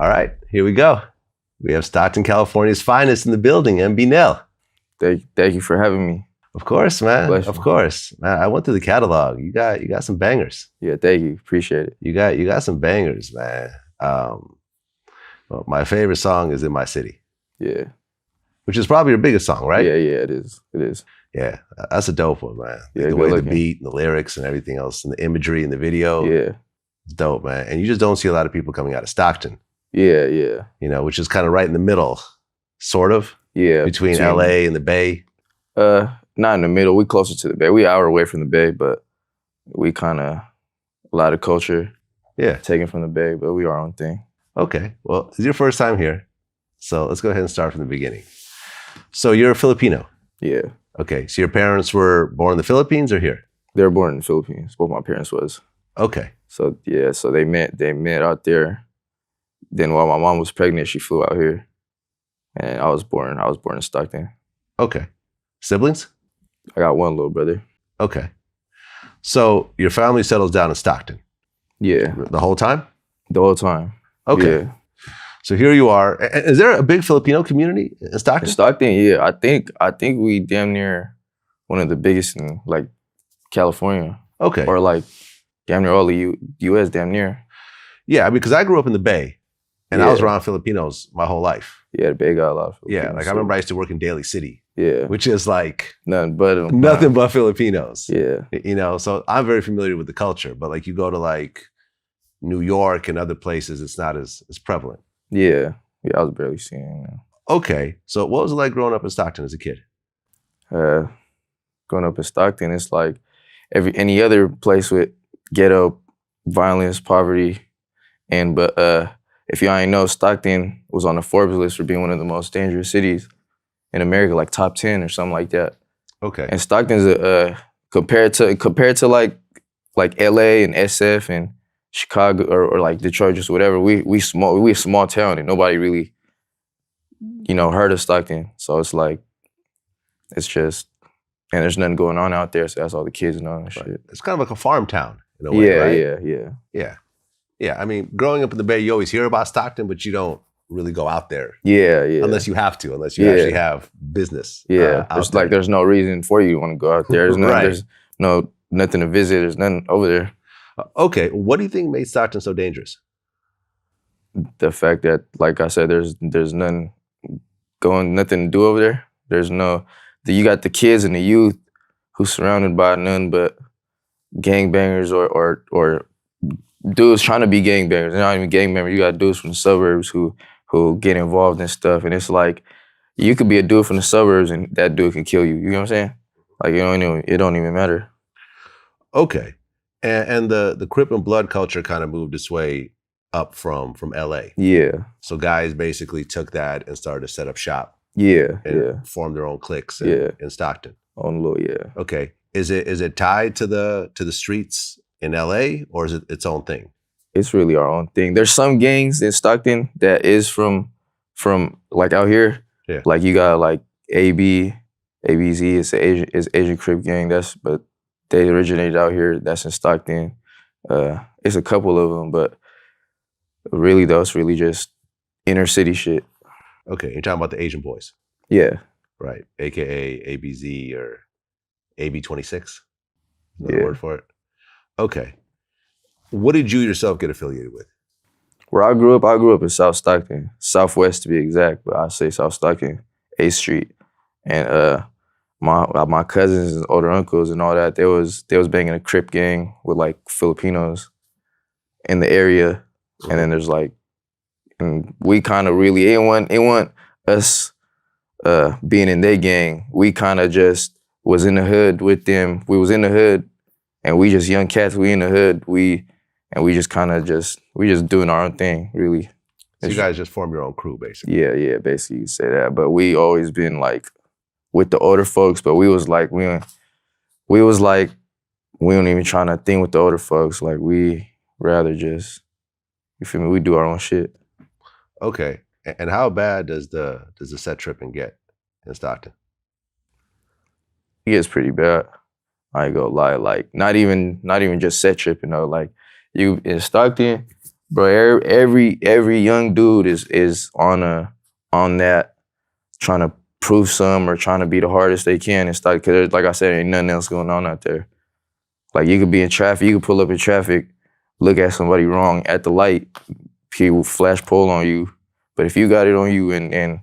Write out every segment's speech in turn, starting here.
All right, here we go. We have Stockton, California's finest in the building, MBNel. Thank you for having me. Of course, man. Bless Of you. course. Man, I went through the catalog. You got some bangers. Yeah, thank you. Appreciate it. You got some bangers, man. Well, my favorite song is In My City. Yeah. Which is probably your biggest song, right? Yeah, it is. It is. Yeah, that's a dope one, man. Yeah, the way good the looking. beat and the lyrics and everything else and the imagery and the video. Yeah. It's dope, man. And you just don't see a lot of people coming out of Stockton. Yeah. You know, which is kind of right in the middle, sort of. Yeah. Between LA and the Bay. Not in the middle. We closer to the Bay. We an hour away from the Bay, but we kind of a lot of culture. Yeah. Taken from the Bay, but we our own thing. Okay. Well, it's your first time here. So let's go ahead and start from the beginning. So you're a Filipino. Yeah. Okay. So your parents were born in the Philippines or here? They were born in the Philippines. Both my parents was. Okay. So yeah, so they met out there. Then while my mom was pregnant, she flew out here. And I was born in Stockton. Okay. Siblings? I got one little brother. Okay. So your family settles down in Stockton? Yeah. The whole time? The whole time. Okay. Yeah. So here you are. Is there a big Filipino community in Stockton? In Stockton, yeah. I think we damn near one of the biggest in like California. Okay. Or like damn near all the US damn near. Yeah, because I grew up in the Bay and I was around Filipinos my whole life. Yeah, the Bay got a lot of Filipinos. Yeah, like I remember I used to work in Daly City. Yeah. Which is like nothing but Filipinos. Yeah. You know, so I'm very familiar with the culture, but like you go to like New York and other places, it's not as prevalent. Yeah. Yeah, I was barely seeing it. Okay. So what was it like growing up in Stockton as a kid? Growing up in Stockton, it's like any other place with ghetto, violence, poverty. But if you ain't know, Stockton was on the Forbes list for being one of the most dangerous cities in America, like top 10 or something like that. Okay. And Stockton's compared to like LA and SF and Chicago or like Detroit, just whatever. We a small town and nobody really, heard of Stockton. So it's like, it's just, and there's nothing going on out there. So that's all the kids know and shit. Right. It's kind of like a farm town in a way, right? Yeah. Yeah. I mean, growing up in the Bay, you always hear about Stockton, but you don't really go out there. Yeah. Unless you have to, unless you actually have business. Yeah. There's no reason for you to want to go out there. There's nothing to visit. There's nothing over there. Okay. What do you think made Stockton so dangerous? The fact that, like I said, there's nothing to do over there. You got the kids and the youth who's surrounded by none but gangbangers or dudes trying to be gangbangers. They're not even gangbangers. You got dudes from the suburbs who get involved in stuff. And it's like, you could be a dude from the suburbs and that dude can kill you. You know what I'm saying? Like, it don't even matter. Okay. And the Crip and blood culture kind of moved its way up from LA. Yeah. So guys basically took that and started to set up shop. Yeah. And form their own cliques in Stockton. Yeah. Okay. Is it tied to the streets in LA or is it its own thing? It's really our own thing. There's some gangs in Stockton that is from like out here. Yeah. Like you got like ABZ, it's Asian Crip gang. But they originated out here. That's in Stockton. It's a couple of them, but really though, it's really just inner city shit. Okay, you're talking about the Asian boys. Yeah. Right. AKA ABZ or AB26. Another word for it. Okay. What did you yourself get affiliated with? Where I grew up in South Stockton, Southwest to be exact, but I say South Stockton, 8th Street. And my cousins and older uncles and all that, they was banging a Crip gang with like Filipinos in the area. And then there's like, and we kind of really, it wasn't us being in their gang. We kind of just was in the hood with them. We was in the hood and we just young cats, we in the hood. We just kind of we just doing our own thing, really. So you guys just form your own crew, basically. Yeah, basically you say that. But we always been like with the older folks, but we was like, we don't even trying to think with the older folks. Like we rather just, you feel me, we do our own shit. Okay. And how bad does the set tripping get in Stockton? It gets pretty bad. I ain't gonna lie. Like not even just set tripping though. Like you in Stockton, Bro, every young dude is on that trying to prove some or trying to be the hardest they can and start, because like I said, ain't nothing else going on out there. Like you could be in traffic, you could pull up in traffic, look at somebody wrong at the light, he will flash pole on you. But if you got it on you and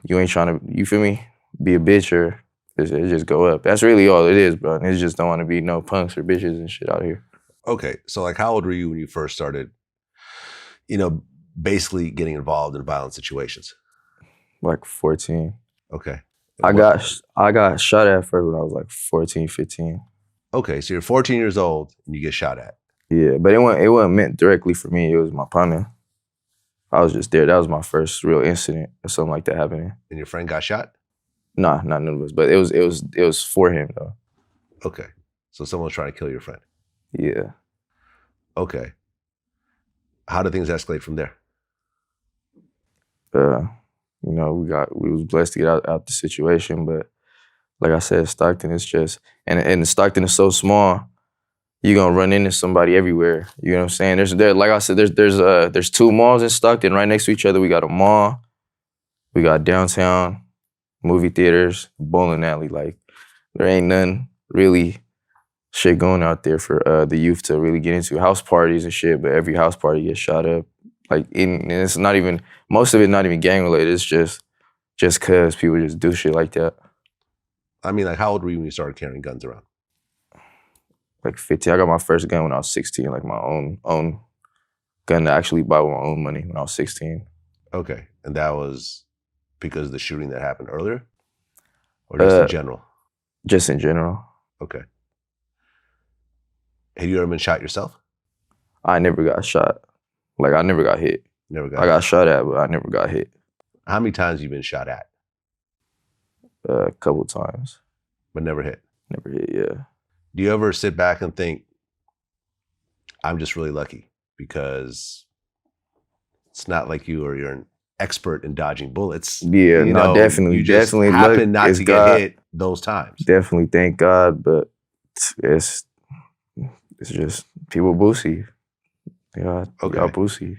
you ain't trying to, you feel me, be a bitch or it just go up. That's really all it is, bro. Niggas just don't want to be no punks or bitches and shit out here. Okay, so like, how old were you when you first started, basically getting involved in violent situations? Like 14. Okay. I got shot at first when I was like 14, 15. Okay, so you're 14 years old and you get shot at. Yeah, but it wasn't meant directly for me. It was my partner. I was just there. That was my first real incident or something like that happening. And your friend got shot? Nah, not none of us. But it was for him though. Okay, so someone was trying to kill your friend. Yeah. Okay. How did things escalate from there? We was blessed to get out the situation, but like I said, Stockton is just, and Stockton is so small, you're gonna run into somebody everywhere. You know what I'm saying? Like I said, there's 2 malls in Stockton right next to each other. We got a mall, we got downtown, movie theaters, bowling alley. Like there ain't none really shit going out there for the youth to really get into. House parties and shit, but every house party gets shot up. Like and it's not even, most of it not even gang related. It's just cause people just do shit like that. I mean, like, how old were you when you started carrying guns around? Like 15. I got my first gun when I was 16, like my own gun to actually buy with my own money when I was 16. Okay, and that was because of the shooting that happened earlier? Or just in general? Just in general. Okay. Have you ever been shot yourself? I never got shot. Like, I never got hit. Never got I got shot at, but I never got hit. How many times have you been shot at? A couple times. But never hit? Never hit, yeah. Do you ever sit back and think, I'm just really lucky because it's not like you're an expert in dodging bullets. Yeah, definitely. You just definitely happen not to God, get hit those times. Definitely, thank God, but it's just people boosie. Yeah, okay. Y'all boosie.